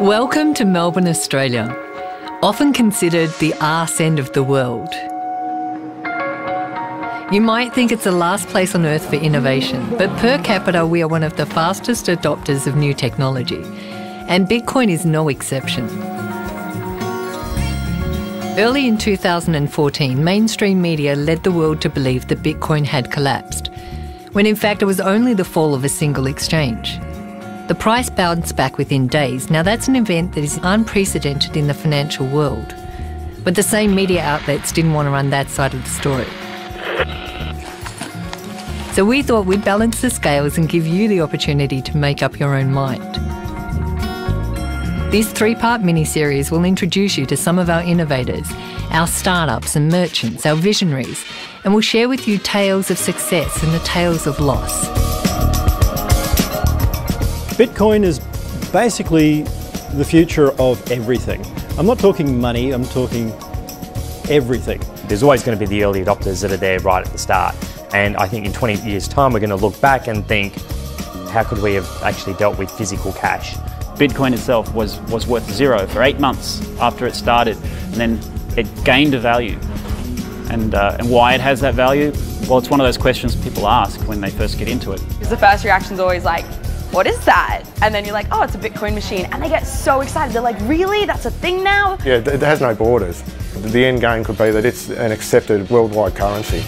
Welcome to Melbourne, Australia, often considered the arse end of the world. You might think it's the last place on earth for innovation, but per capita we are one of the fastest adopters of new technology, and Bitcoin is no exception. Early in 2014, mainstream media led the world to believe that Bitcoin had collapsed, when in fact it was only the fall of a single exchange. The price bounced back within days. Now that's an event that is unprecedented in the financial world. But the same media outlets didn't want to run that side of the story. So we thought we'd balance the scales and give you the opportunity to make up your own mind. This three-part mini-series will introduce you to some of our innovators, our startups and merchants, our visionaries, and we'll share with you tales of success and the tales of loss. Bitcoin is basically the future of everything. I'm not talking money, I'm talking everything. There's always going to be the early adopters that are there right at the start. And I think in 20 years' time, we're going to look back and think, how could we have actually dealt with physical cash? Bitcoin itself was worth zero for 8 months after it started, and then it gained a value. And why it has that value? Well, it's one of those questions people ask when they first get into it. The first reaction is always like, what is that? And then you're like, oh, it's a Bitcoin machine. And they get so excited. They're like, really? That's a thing now? Yeah, it has no borders. The end game could be that it's an accepted worldwide currency.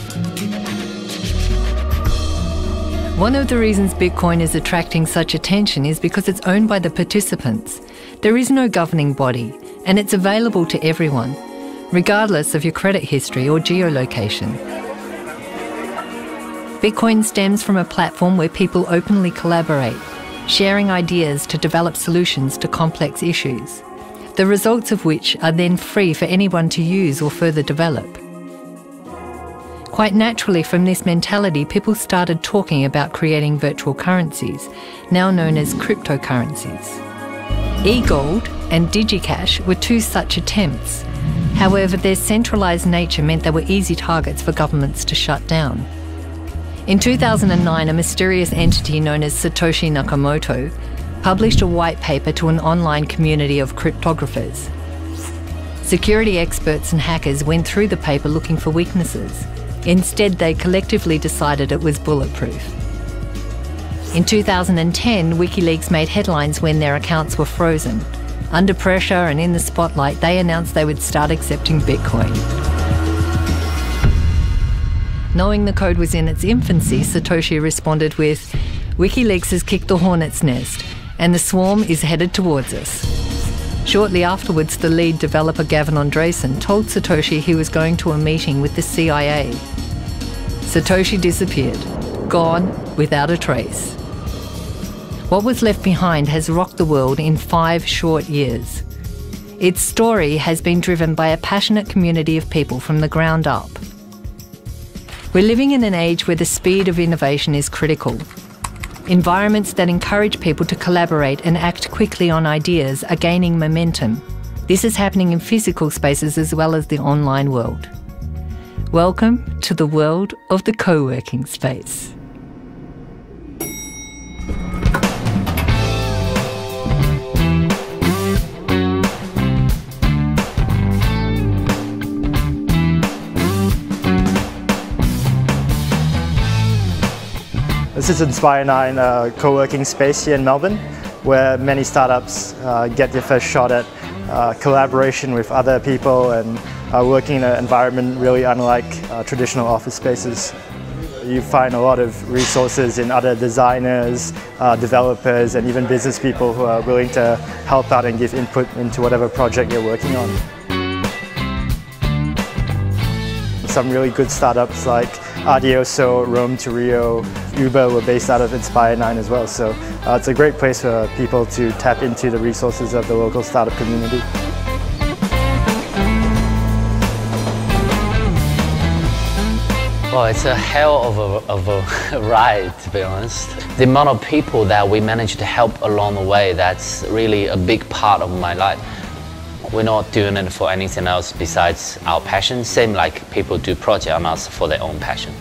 One of the reasons Bitcoin is attracting such attention is because it's owned by the participants. There is no governing body, and it's available to everyone, regardless of your credit history or geolocation. Bitcoin stems from a platform where people openly collaborate, sharing ideas to develop solutions to complex issues, the results of which are then free for anyone to use or further develop. Quite naturally, from this mentality, people started talking about creating virtual currencies, now known as cryptocurrencies. E-gold and DigiCash were two such attempts. However, their centralised nature meant they were easy targets for governments to shut down. In 2009, a mysterious entity known as Satoshi Nakamoto published a white paper to an online community of cryptographers. Security experts and hackers went through the paper looking for weaknesses. Instead, they collectively decided it was bulletproof. In 2010, WikiLeaks made headlines when their accounts were frozen. Under pressure and in the spotlight, they announced they would start accepting Bitcoin. Knowing the code was in its infancy, Satoshi responded with, "WikiLeaks has kicked the hornet's nest, and the swarm is headed towards us." Shortly afterwards, the lead developer Gavin Andresen told Satoshi he was going to a meeting with the CIA. Satoshi disappeared, gone without a trace. What was left behind has rocked the world in 5 short years. Its story has been driven by a passionate community of people from the ground up. We're living in an age where the speed of innovation is critical. Environments that encourage people to collaborate and act quickly on ideas are gaining momentum. This is happening in physical spaces as well as the online world. Welcome to the world of the co-working space. This is Inspire 9 co-working space here in Melbourne, where many startups get their first shot at collaboration with other people and working in an environment really unlike traditional office spaces. You find a lot of resources in other designers, developers, and even business people who are willing to help out and give input into whatever project you're working on. Some really good startups like Adioso, Rome to Rio, Uber were based out of Inspire 9 as well, so it's a great place for people to tap into the resources of the local startup community. Well, it's a hell of a ride, to be honest. The amount of people that we managed to help along the way, that's really a big part of my life. We're not doing it for anything else besides our passion, same like people do project on us for their own passion.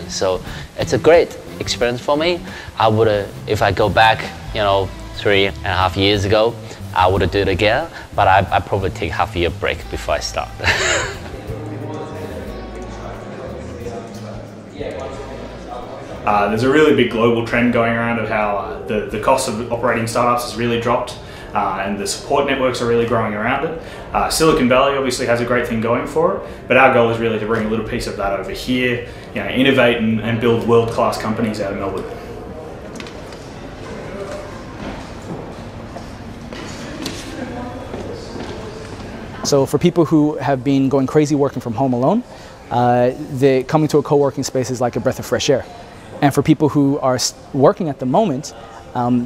So it's a great experience for me. I would, if I go back, 3.5 years ago, I would do it again, but I probably take half a year break before I start. There's a really big global trend going around of how the cost of operating startups has really dropped, and the support networks are really growing around it. Silicon Valley obviously has a great thing going for it, but our goal is really to bring a little piece of that over here, innovate and build world-class companies out of Melbourne. So for people who have been going crazy working from home alone, coming to a co-working space is like a breath of fresh air. And for people who are working at the moment,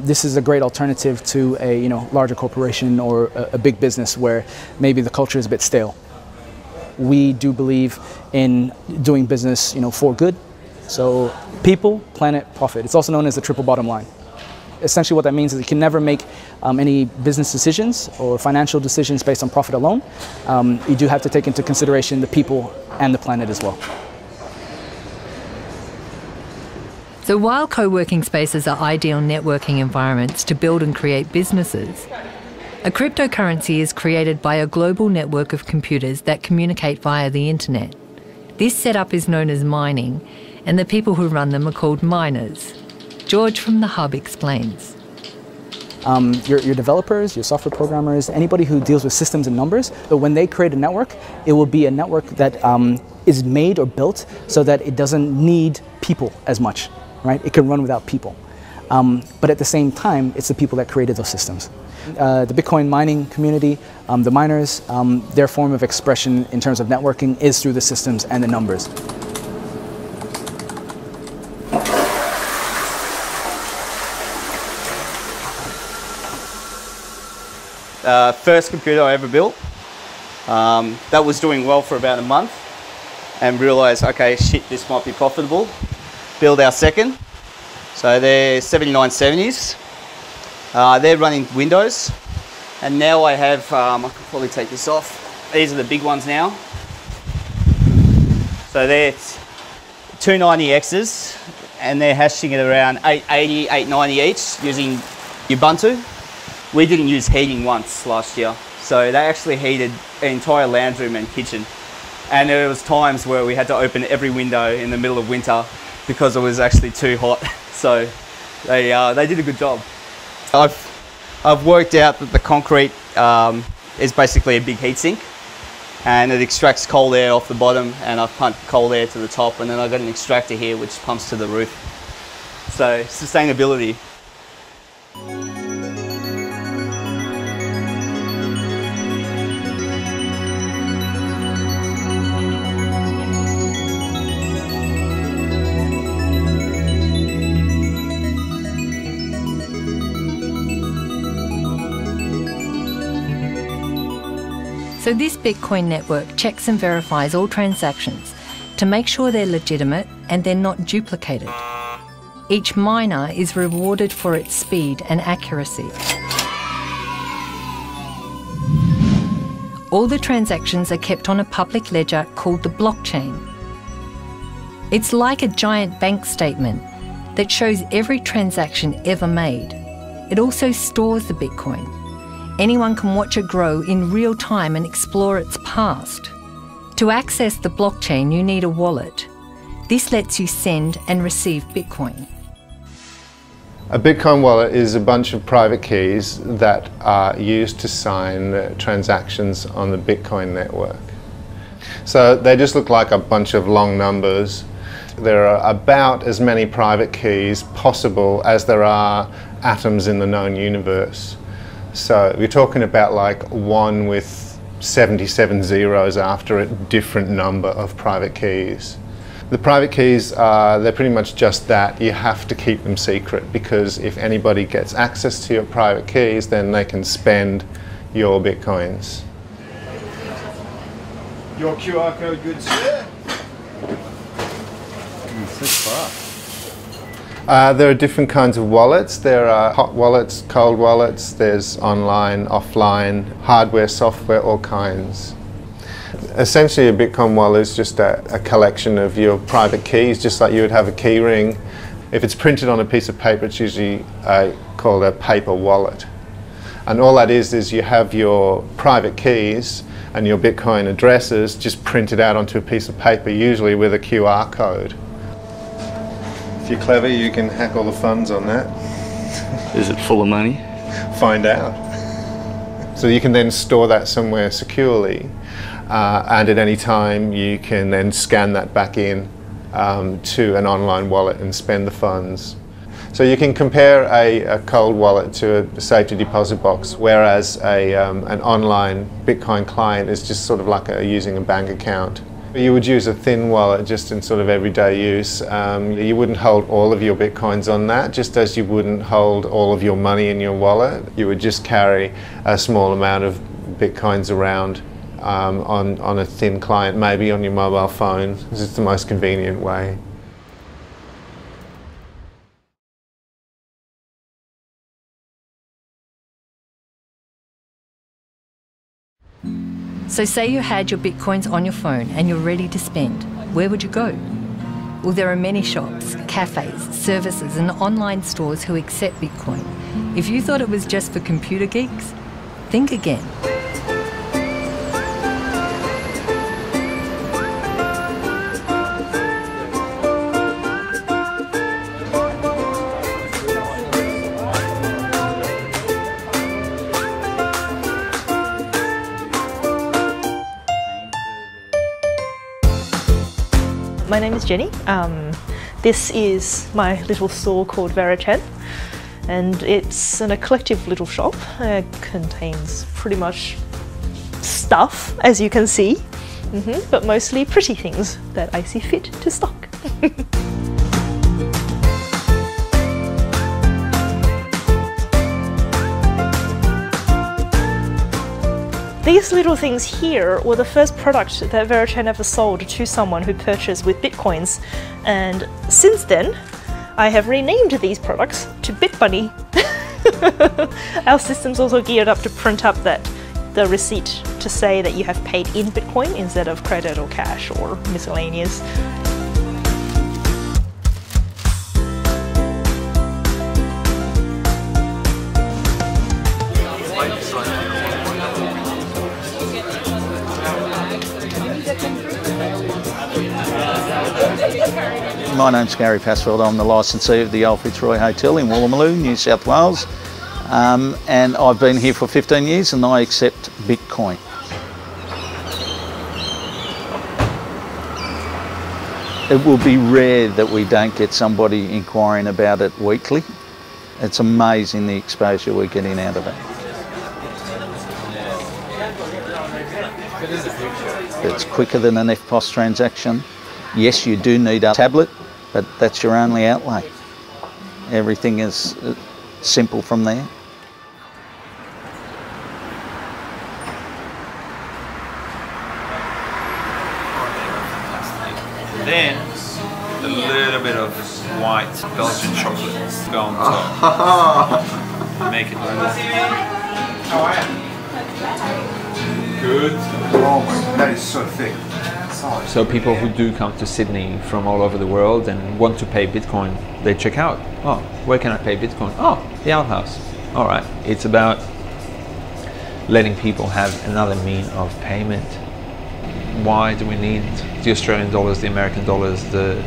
this is a great alternative to a larger corporation or a big business where maybe the culture is a bit stale. We do believe in doing business for good. So people, planet, profit. It's also known as the triple bottom line. Essentially what that means is you can never make any business decisions or financial decisions based on profit alone. You do have to take into consideration the people and the planet as well. So while co-working spaces are ideal networking environments to build and create businesses, a cryptocurrency is created by a global network of computers that communicate via the internet. This setup is known as mining, and the people who run them are called miners. George from The Hub explains. Your developers, your software programmers, anybody who deals with systems and numbers, but when they create a network, it will be a network that is made or built so that it doesn't need people as much, right? It can run without people. But at the same time, it's the people that created those systems. The Bitcoin mining community, the miners, their form of expression in terms of networking is through the systems and the numbers. First computer I ever built. That was doing well for about a month and realised, okay, shit, this might be profitable. Build our second. So they're 7970s. They're running Windows. And now I have, I can probably take this off. These are the big ones now. So they're 290Xs and they're hashing at around 880, 890 each using Ubuntu. We didn't use heating once last year, so they actually heated an entire lounge room and kitchen. And there was times where we had to open every window in the middle of winter because it was actually too hot. So they did a good job. I've worked out that the concrete is basically a big heatsink, and it extracts cold air off the bottom, and I've pumped cold air to the top, and then I've got an extractor here which pumps to the roof. So sustainability. So this Bitcoin network checks and verifies all transactions to make sure they're legitimate and they're not duplicated. Each miner is rewarded for its speed and accuracy. All the transactions are kept on a public ledger called the blockchain. It's like a giant bank statement that shows every transaction ever made. It also stores the Bitcoin. Anyone can watch it grow in real time and explore its past. To access the blockchain, you need a wallet. This lets you send and receive Bitcoin. A Bitcoin wallet is a bunch of private keys that are used to sign transactions on the Bitcoin network. So they just look like a bunch of long numbers. There are about as many private keys possible as there are atoms in the known universe. So we're talking about like 1 with 77 zeros after a different number of private keys. The private keys, they're pretty much just that. You have to keep them secret because if anybody gets access to your private keys, then they can spend your Bitcoins. Your QR code, good sir. There are different kinds of wallets. There are hot wallets, cold wallets, there's online, offline, hardware, software, all kinds. Essentially a Bitcoin wallet is just a collection of your private keys, just like you would have a key ring. If it's printed on a piece of paper, it's usually called a paper wallet. And all that is you have your private keys and your Bitcoin addresses just printed out onto a piece of paper, usually with a QR code. If you're clever, you can hack all the funds on that. Is it full of money? Find out. So you can then store that somewhere securely, and at any time you can then scan that back in to an online wallet and spend the funds. So you can compare a cold wallet to a safety deposit box, whereas an online Bitcoin client is just sort of like using a bank account. You would use a thin wallet just in sort of everyday use. You wouldn't hold all of your Bitcoins on that, just as you wouldn't hold all of your money in your wallet. You would just carry a small amount of Bitcoins around on a thin client, maybe on your mobile phone. This is the most convenient way. So say you had your Bitcoins on your phone and you're ready to spend. Where would you go? Well, there are many shops, cafes, services and online stores who accept Bitcoin. If you thought it was just for computer geeks, think again. My name is Jenny. This is my little store called VeriChen, and it's an eclectic little shop. It contains pretty much stuff, as you can see, but mostly pretty things that I see fit to stock. These little things here were the first product that VeriChen ever sold to someone who purchased with Bitcoins, and since then I have renamed these products to BitBunny. Our system's also geared up to print up the receipt to say that you have paid in Bitcoin instead of credit or cash or miscellaneous. My name's Gary Passfield. I'm the licensee of the Old Fitzroy Hotel in Woolloomooloo, New South Wales, and I've been here for 15 years and I accept Bitcoin. It will be rare that we don't get somebody inquiring about it weekly. It's amazing the exposure we're getting out of it. It's quicker than an EFTPOS transaction. Yes, you do need a tablet, but that's your only outlay. Everything is simple from there. Then a little bit of white Belgian chocolate go on top. Make it good. Oh my god, that is so thick. So people who do come to Sydney from all over the world and want to pay Bitcoin, they check out, oh, where can I pay Bitcoin? Oh, the outhouse. All right, it's about letting people have another mean of payment. Why do we need the Australian dollars, the American dollars, the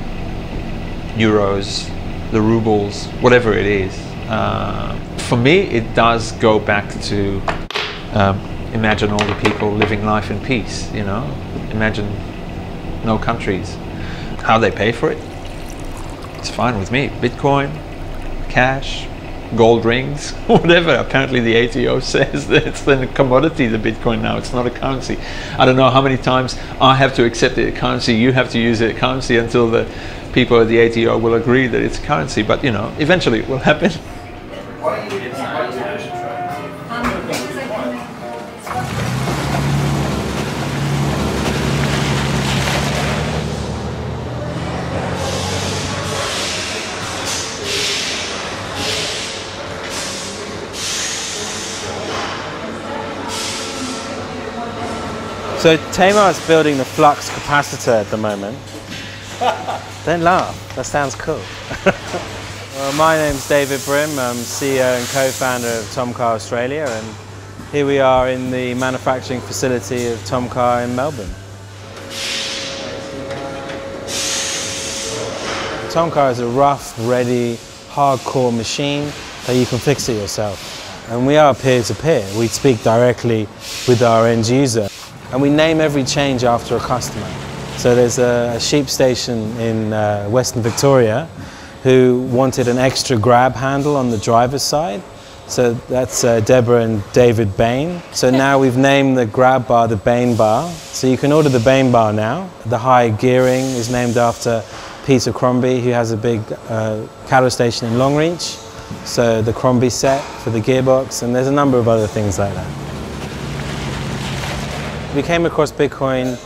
euros, the rubles, whatever it is? For me, it does go back to imagine all the people living life in peace, you know? Imagine no countries. How they pay for it, it's fine with me. Bitcoin, cash, gold rings, whatever. Apparently the ATO says that it's a commodity, the Bitcoin now, it's not a currency. I don't know how many times I have to accept it a currency, you have to use it a currency until the people at the ATO will agree that it's a currency, but you know, eventually it will happen. So Tamar's building the flux capacitor at the moment. Don't laugh, that sounds cool. Well, my name's David Brim. I'm CEO and co-founder of Tom Car Australia, and here we are in the manufacturing facility of Tom Car in Melbourne. Tom Car is a rough, ready, hardcore machine that you can fix it yourself. And we are peer-to-peer. We speak directly with our end user. And we name every change after a customer. So there's a sheep station in Western Victoria who wanted an extra grab handle on the driver's side. So that's Deborah and David Bain. So now we've named the grab bar the Bain bar. So you can order the Bain bar now. The high gearing is named after Peter Crombie, who has a big cattle station in Longreach. So the Crombie set for the gearbox, and there's a number of other things like that. We came across Bitcoin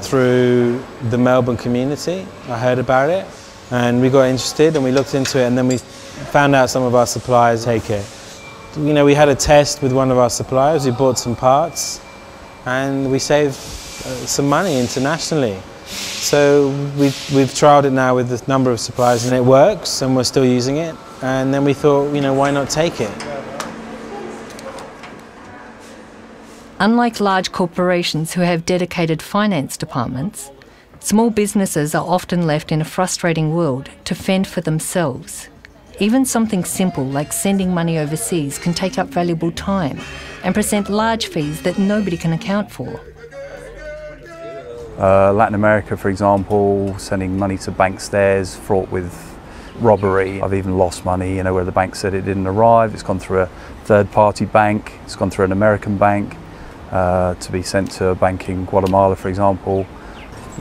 through the Melbourne community. I heard about it and we got interested and we looked into it, and then we found out some of our suppliers take it. You know, we had a test with one of our suppliers. We bought some parts and we saved some money internationally. So we've trialed it now with a number of suppliers and it works, and we're still using it. And then we thought, you know, why not take it? Unlike large corporations who have dedicated finance departments, small businesses are often left in a frustrating world to fend for themselves. Even something simple like sending money overseas can take up valuable time and present large fees that nobody can account for. Latin America, for example, sending money to bank stairs fraught with robbery. I've even lost money, you know, where the bank said it didn't arrive. It's gone through a third-party bank. It's gone through an American bank to be sent to a bank in Guatemala, for example.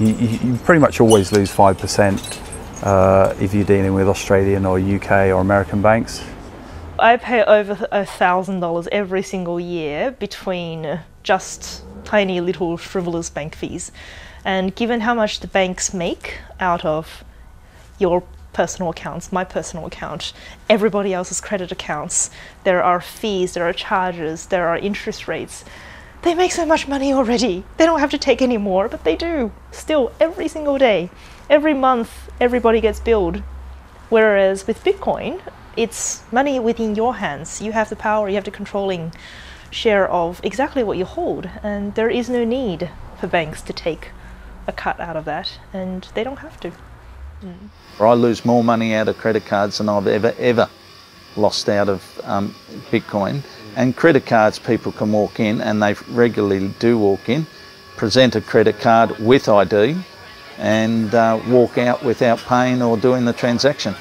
You pretty much always lose 5% if you're dealing with Australian or UK or American banks. I pay over $1,000 every single year between just tiny little frivolous bank fees. And given how much the banks make out of your personal accounts, my personal account, everybody else's credit accounts, there are fees, there are charges, there are interest rates. They make so much money already. They don't have to take any more, but they do. Still, every single day, every month, everybody gets billed. Whereas with Bitcoin, it's money within your hands. You have the power, you have the controlling share of exactly what you hold, and there is no need for banks to take a cut out of that, and they don't have to. I lose more money out of credit cards than I've ever lost out of Bitcoin. And credit cards, people can walk in, and they regularly do walk in, present a credit card with ID, and walk out without paying or doing the transaction.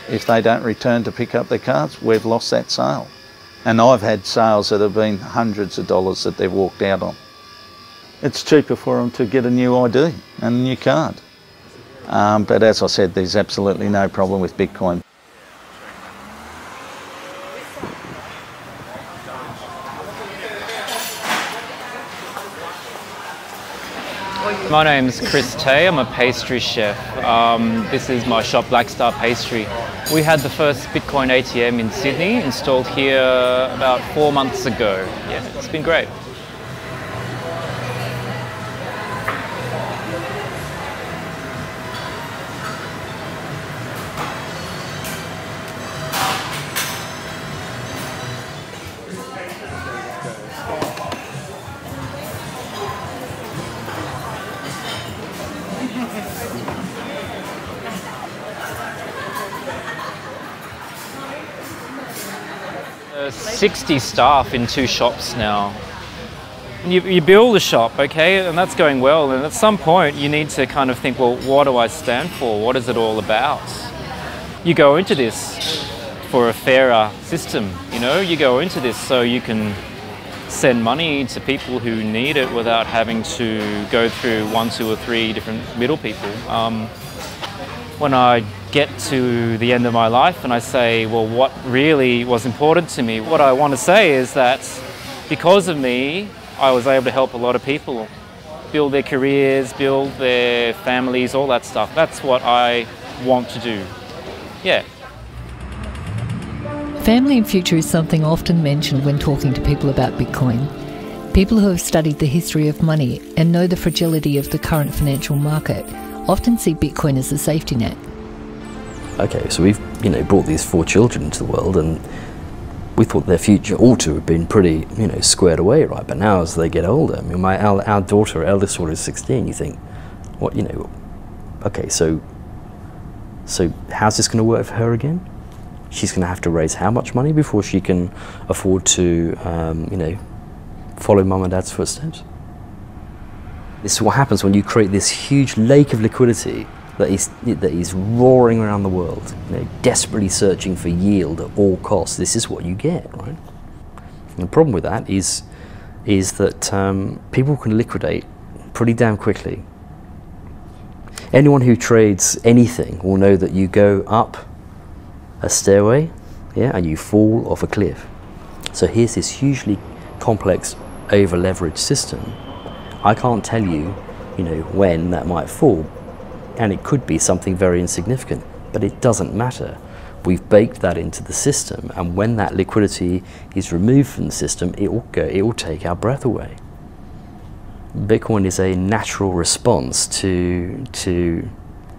If they don't return to pick up their cards, we've lost that sale. And I've had sales that have been hundreds of dollars that they've walked out on. It's cheaper for them to get a new ID and a new card. But as I said, there's absolutely no problem with Bitcoin. My name's Chris Tay, I'm a pastry chef. This is my shop, Black Star Pastry. We had the first Bitcoin ATM in Sydney installed here about 4 months ago. Yeah, it's been great. There's 60 staff in 2 shops now. You build a shop, okay, and that's going well, and at some point you need to kind of think, well, what do I stand for? What is it all about? You go into this for a fairer system, you know? You go into this so you can send money to people who need it without having to go through 1, 2 or 3 different middle people. When I get to the end of my life and I say, well, what really was important to me, what I want to say is that because of me, I was able to help a lot of people build their careers, build their families, all that stuff. That's what I want to do. Yeah. Family and future is something often mentioned when talking to people about Bitcoin. People who have studied the history of money and know the fragility of the current financial market often see Bitcoin as a safety net. okay, so we've, you know, brought these 4 children into the world, and we thought their future ought to have been pretty, you know, squared away, right? But now as they get older, I mean, our daughter, eldest daughter, is 16. You think, what, you know, okay, so how's this going to work for her again? She's going to have to raise how much money before she can afford to, you know, follow mum and dad's footsteps? This is what happens when you create this huge lake of liquidity that is roaring around the world, you know, desperately searching for yield at all costs. This is what you get, right? And the problem with that is that people can liquidate pretty damn quickly. Anyone who trades anything will know that you go up a stairway, yeah, and you fall off a cliff. So here's this hugely complex, over-leveraged system. I can't tell you, you know, when that might fall, and it could be something very insignificant, but it doesn't matter. We've baked that into the system, and when that liquidity is removed from the system, it will take our breath away. Bitcoin is a natural response to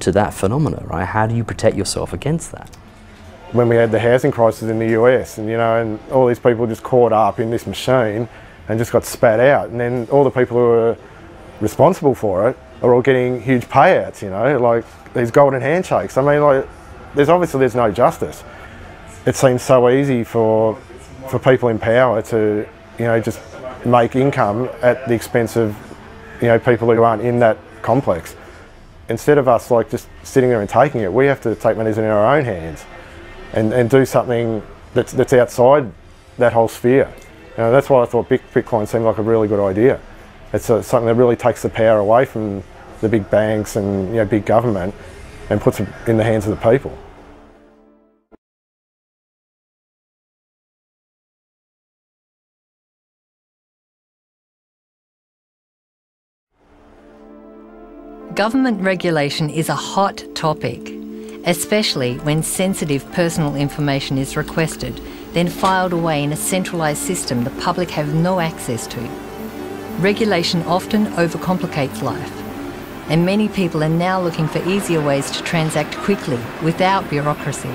that phenomena, right? How do you protect yourself against that? When we had the housing crisis in the US, and you know, and all these people just caught up in this machine and just got spat out, and then all the people who were responsible for it are all getting huge payouts, you know, like these golden handshakes. I mean, like, there's no justice. It seems so easy for people in power to, you know, just make income at the expense of, you know, people who aren't in that complex. Instead of us like just sitting there and taking it, we have to take matters in our own hands and do something that's outside that whole sphere. You know, that's why I thought Bitcoin seemed like a really good idea. It's something that really takes the power away from the big banks and, you know, big government and puts it in the hands of the people. Government regulation is a hot topic, especially when sensitive personal information is requested, then filed away in a centralised system the public have no access to. Regulation often overcomplicates life, and many people are now looking for easier ways to transact quickly without bureaucracy.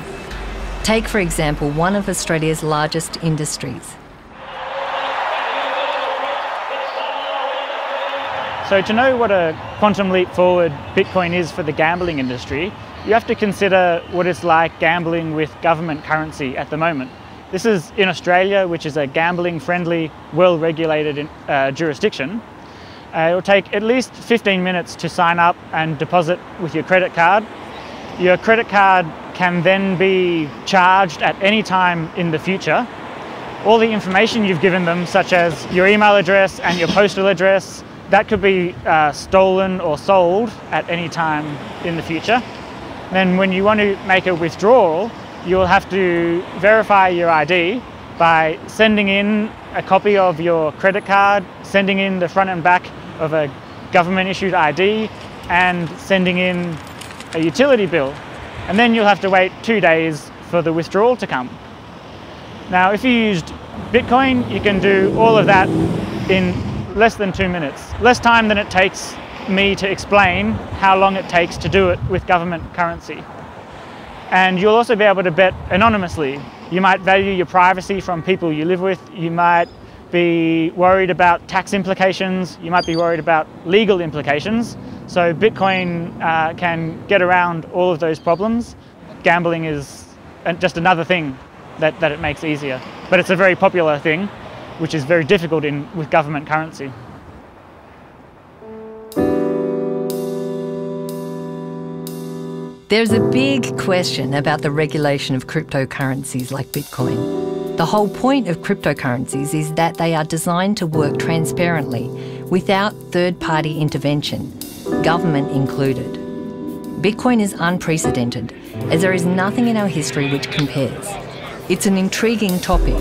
Take, for example, one of Australia's largest industries. So to know what a quantum leap forward Bitcoin is for the gambling industry, you have to consider what it's like gambling with government currency at the moment. This is in Australia, which is a gambling-friendly, well-regulated jurisdiction. It will take at least 15 minutes to sign up and deposit with your credit card. Your credit card can then be charged at any time in the future. All the information you've given them, such as your email address and your postal address, that could be stolen or sold at any time in the future. Then when you want to make a withdrawal, you'll have to verify your ID by sending in a copy of your credit card, sending in the front and back of a government-issued ID, and sending in a utility bill. And then you'll have to wait 2 days for the withdrawal to come. Now, if you used Bitcoin, you can do all of that in less than 2 minutes. Less time than it takes me to explain how long it takes to do it with government currency. And you'll also be able to bet anonymously. You might value your privacy from people you live with. You might be worried about tax implications. You might be worried about legal implications. So Bitcoin can get around all of those problems. Gambling is just another thing that it makes easier. But it's a very popular thing, which is very difficult with government currency. There's a big question about the regulation of cryptocurrencies like Bitcoin. The whole point of cryptocurrencies is that they are designed to work transparently, without third-party intervention, government included. Bitcoin is unprecedented, as there is nothing in our history which compares. It's an intriguing topic,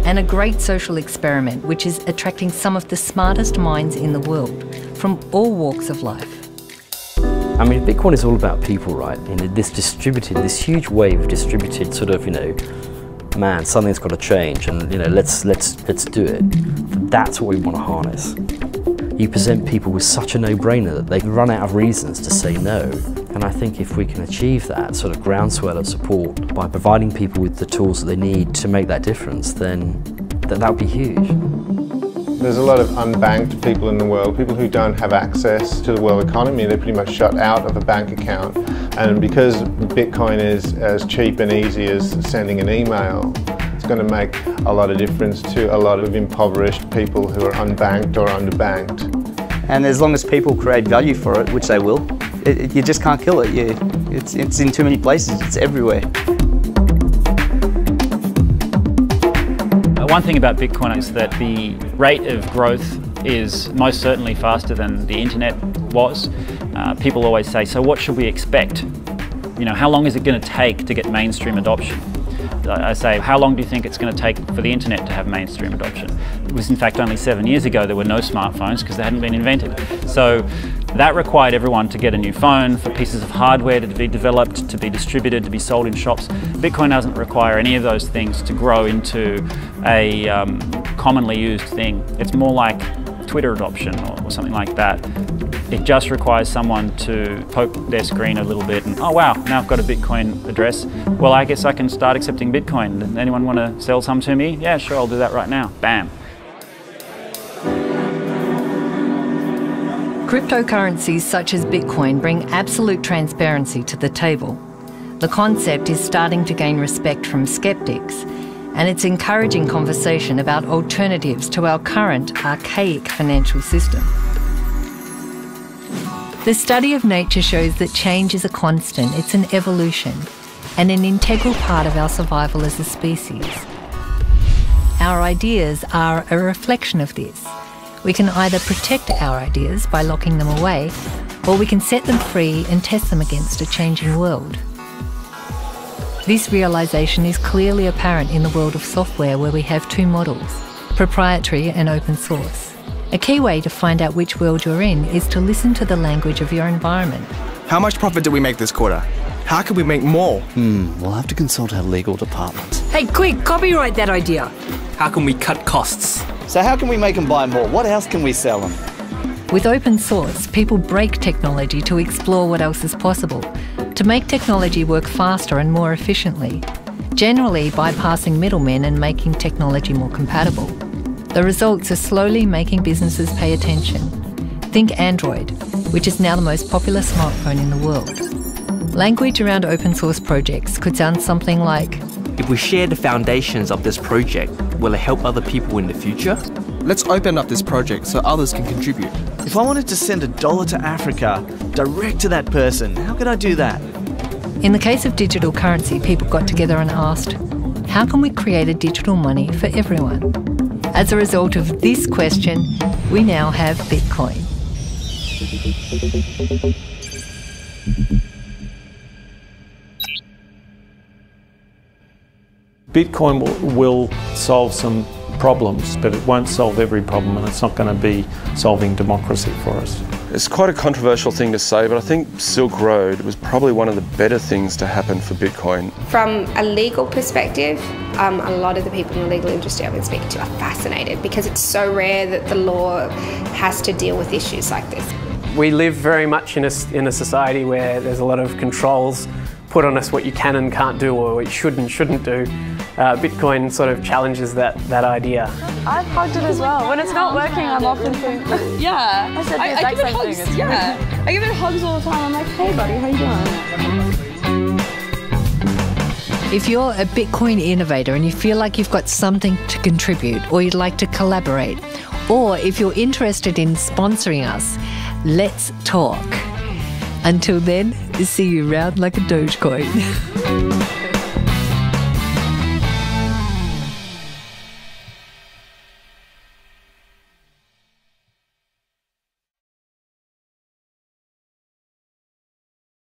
and a great social experiment which is attracting some of the smartest minds in the world, from all walks of life. I mean, Bitcoin is all about people, right? You know, this huge wave of distributed sort of, you know, man, something's got to change, and you know, let's do it. That's what we want to harness. you present people with such a no-brainer that they run out of reasons to say no. And I think if we can achieve that sort of groundswell of support by providing people with the tools that they need to make that difference, then that would be huge. There's a lot of unbanked people in the world, people who don't have access to the world economy. They're pretty much shut out of a bank account. And because Bitcoin is as cheap and easy as sending an email, it's going to make a lot of difference to a lot of impoverished people who are unbanked or underbanked. And as long as people create value for it, which they will, you just can't kill it. It's in too many places, it's everywhere. One thing about Bitcoin is that the rate of growth is most certainly faster than the internet was. People always say, so what should we expect? You know, how long is it going to take to get mainstream adoption? I say, how long do you think it's going to take for the internet to have mainstream adoption? It was in fact only 7 years ago there were no smartphones because they hadn't been invented. So that required everyone to get a new phone, for pieces of hardware to be developed, to be distributed, to be sold in shops. Bitcoin doesn't require any of those things to grow into a commonly used thing. It's more like Twitter adoption or something like that. It just requires someone to poke their screen a little bit and, oh wow, now I've got a Bitcoin address. Well, I guess I can start accepting Bitcoin. Does anyone want to sell some to me? Yeah, sure, I'll do that right now. Bam. Cryptocurrencies such as Bitcoin bring absolute transparency to the table. The concept is starting to gain respect from skeptics, and it's encouraging conversation about alternatives to our current archaic financial system. The study of nature shows that change is a constant, it's an evolution, and an integral part of our survival as a species. Our ideas are a reflection of this. We can either protect our ideas by locking them away, or we can set them free and test them against a changing world. This realisation is clearly apparent in the world of software, where we have two models, proprietary and open source. A key way to find out which world you're in is to listen to the language of your environment. How much profit did we make this quarter? How can we make more? We'll have to consult our legal department. Hey, quick, copyright that idea. How can we cut costs? So how can we make them buy more? What else can we sell them? With open source, people break technology to explore what else is possible, to make technology work faster and more efficiently, generally bypassing middlemen and making technology more compatible. The results are slowly making businesses pay attention. Think Android, which is now the most popular smartphone in the world. Language around open source projects could sound something like, if we share the foundations of this project, will it help other people in the future? Let's open up this project so others can contribute. If I wanted to send $1 to Africa, direct to that person, how could I do that? In the case of digital currency, people got together and asked, how can we create a digital money for everyone? As a result of this question, we now have Bitcoin. Bitcoin will solve some problems, but it won't solve every problem, and it's not going to be solving democracy for us. It's quite a controversial thing to say, but I think Silk Road was probably one of the better things to happen for Bitcoin. From a legal perspective, a lot of the people in the legal industry I've been speaking to are fascinated because it's so rare that the law has to deal with issues like this. We live very much in a society where there's a lot of controls put on us, what you can and can't do, or what you should and shouldn't do. Bitcoin sort of challenges that idea. I've hugged it as well. When it's not working, I'm often saying, yeah. I said the exact same thing. It's yeah. I give it hugs all the time. I'm like, hey buddy, how you doing? If you're a Bitcoin innovator and you feel like you've got something to contribute, or you'd like to collaborate, or if you're interested in sponsoring us, let's talk. Until then, see you round like a Dogecoin.